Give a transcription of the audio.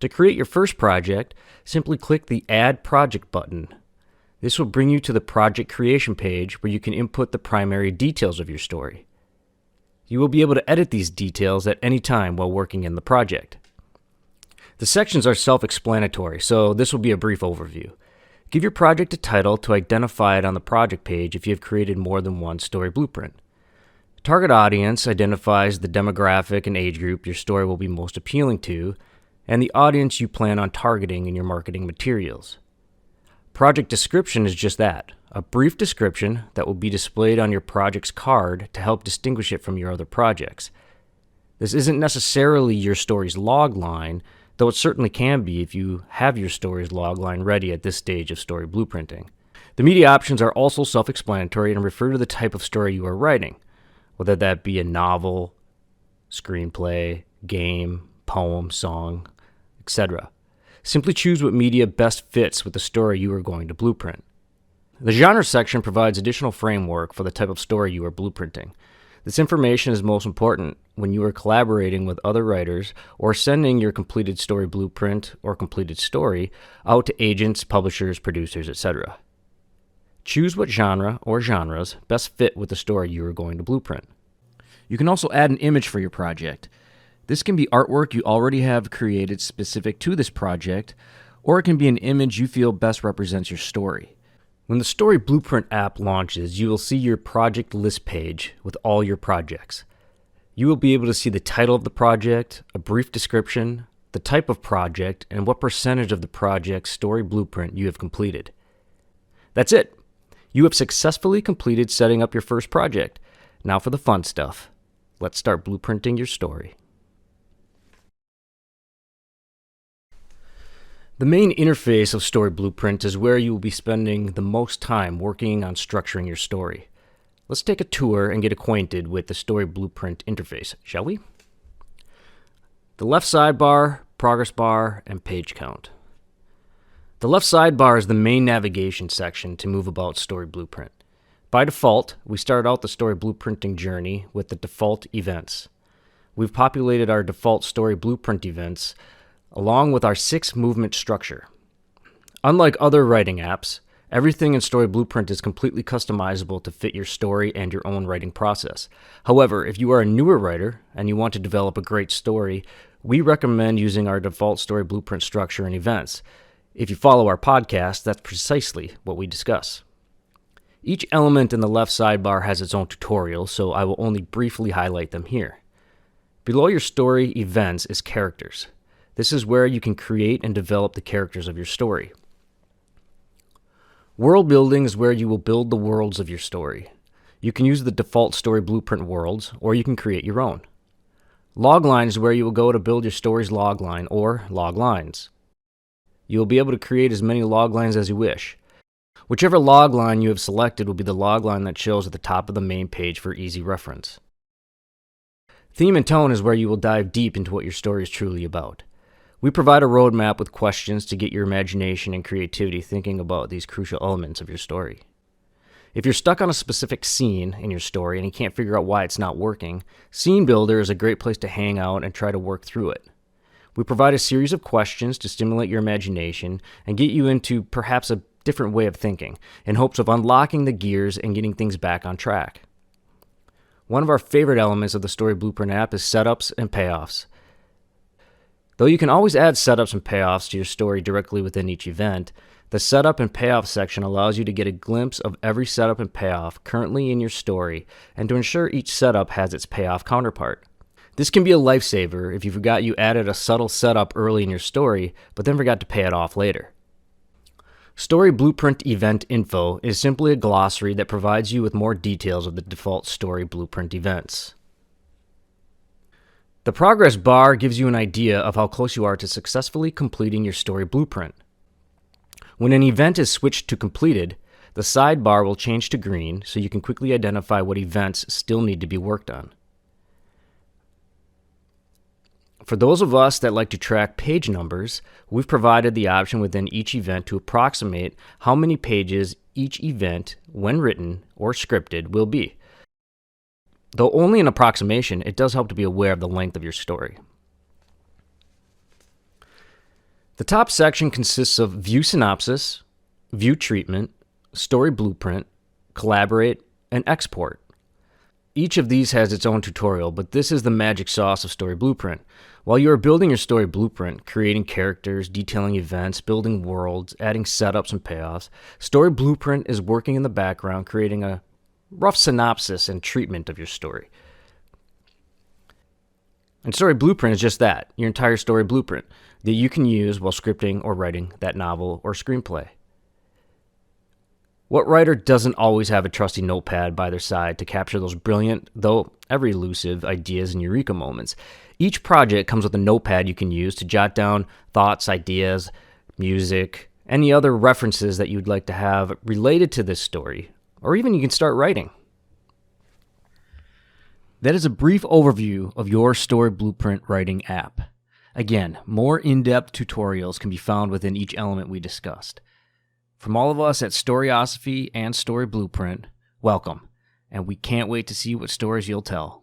To create your first project, simply click the Add Project button. This will bring you to the project creation page where you can input the primary details of your story. You will be able to edit these details at any time while working in the project. The sections are self-explanatory, so this will be a brief overview. Give your project a title to identify it on the project page if you have created more than one story blueprint. Target audience identifies the demographic and age group your story will be most appealing to, and the audience you plan on targeting in your marketing materials. Project description is just that, a brief description that will be displayed on your project's card to help distinguish it from your other projects. This isn't necessarily your story's log line, though it certainly can be if you have your story's log line ready at this stage of story blueprinting. The media options are also self-explanatory and refer to the type of story you are writing, whether that be a novel, screenplay, game, poem, song, etc. Simply choose what media best fits with the story you are going to blueprint. The genre section provides additional framework for the type of story you are blueprinting. This information is most important when you are collaborating with other writers or sending your completed story blueprint or completed story out to agents, publishers, producers, etc. Choose what genre or genres best fit with the story you are going to blueprint. You can also add an image for your project. This can be artwork you already have created specific to this project, or it can be an image you feel best represents your story. When the Story Blūprint app launches, you will see your project list page with all your projects. You will be able to see the title of the project, a brief description, the type of project, and what percentage of the project's story blueprint you have completed. That's it. You have successfully completed setting up your first project. Now for the fun stuff. Let's start blueprinting your story. The main interface of Story Blūprint is where you will be spending the most time working on structuring your story. Let's take a tour and get acquainted with the Story Blūprint interface, shall we? The left sidebar, progress bar, and page count. The left sidebar is the main navigation section to move about Story Blūprint. By default, we start out the Story Blūprinting journey with the default events. We've populated our default Story Blūprint events along with our 6-movement structure. Unlike other writing apps, everything in Story Blūprint is completely customizable to fit your story and your own writing process. However, if you are a newer writer and you want to develop a great story, we recommend using our default Story Blūprint structure and events. If you follow our podcast, that's precisely what we discuss. Each element in the left sidebar has its own tutorial, so I will only briefly highlight them here. Below your story events is characters. This is where you can create and develop the characters of your story. World building is where you will build the worlds of your story. You can use the default Story Blūprint worlds, or you can create your own. Logline is where you will go to build your story's logline or log lines. You will be able to create as many log lines as you wish. Whichever log line you have selected will be the log line that shows at the top of the main page for easy reference. Theme and tone is where you will dive deep into what your story is truly about. We provide a roadmap with questions to get your imagination and creativity thinking about these crucial elements of your story. If you're stuck on a specific scene in your story and you can't figure out why it's not working, Scene Builder is a great place to hang out and try to work through it. We provide a series of questions to stimulate your imagination and get you into perhaps a different way of thinking in hopes of unlocking the gears and getting things back on track. One of our favorite elements of the Story Blūprint app is setups and payoffs. Though you can always add setups and payoffs to your story directly within each event, the setup and payoff section allows you to get a glimpse of every setup and payoff currently in your story and to ensure each setup has its payoff counterpart. This can be a lifesaver if you forgot you added a subtle setup early in your story, but then forgot to pay it off later. Story Blūprint Event Info is simply a glossary that provides you with more details of the default Story Blūprint events. The progress bar gives you an idea of how close you are to successfully completing your story blueprint. When an event is switched to completed, the sidebar will change to green so you can quickly identify what events still need to be worked on. For those of us that like to track page numbers, we've provided the option within each event to approximate how many pages each event, when written or scripted, will be. Though only an approximation, it does help to be aware of the length of your story. The top section consists of View Synopsis, View Treatment, Story Blueprint, Collaborate, and Export. Each of these has its own tutorial, but this is the magic sauce of Story Blueprint. While you are building your Story Blueprint, creating characters, detailing events, building worlds, adding setups and payoffs, Story Blueprint is working in the background, creating a rough synopsis and treatment of your story. And Story Blueprint is just that, your entire Story Blueprint that you can use while scripting or writing that novel or screenplay. What writer doesn't always have a trusty notepad by their side to capture those brilliant, though ever elusive, ideas and eureka moments? Each project comes with a notepad you can use to jot down thoughts, ideas, music, any other references that you'd like to have related to this story, or even you can start writing. That is a brief overview of your Story Blueprint writing app. Again, more in-depth tutorials can be found within each element we discussed. From all of us at Storyosophy and Story Blueprint, welcome, and we can't wait to see what stories you'll tell.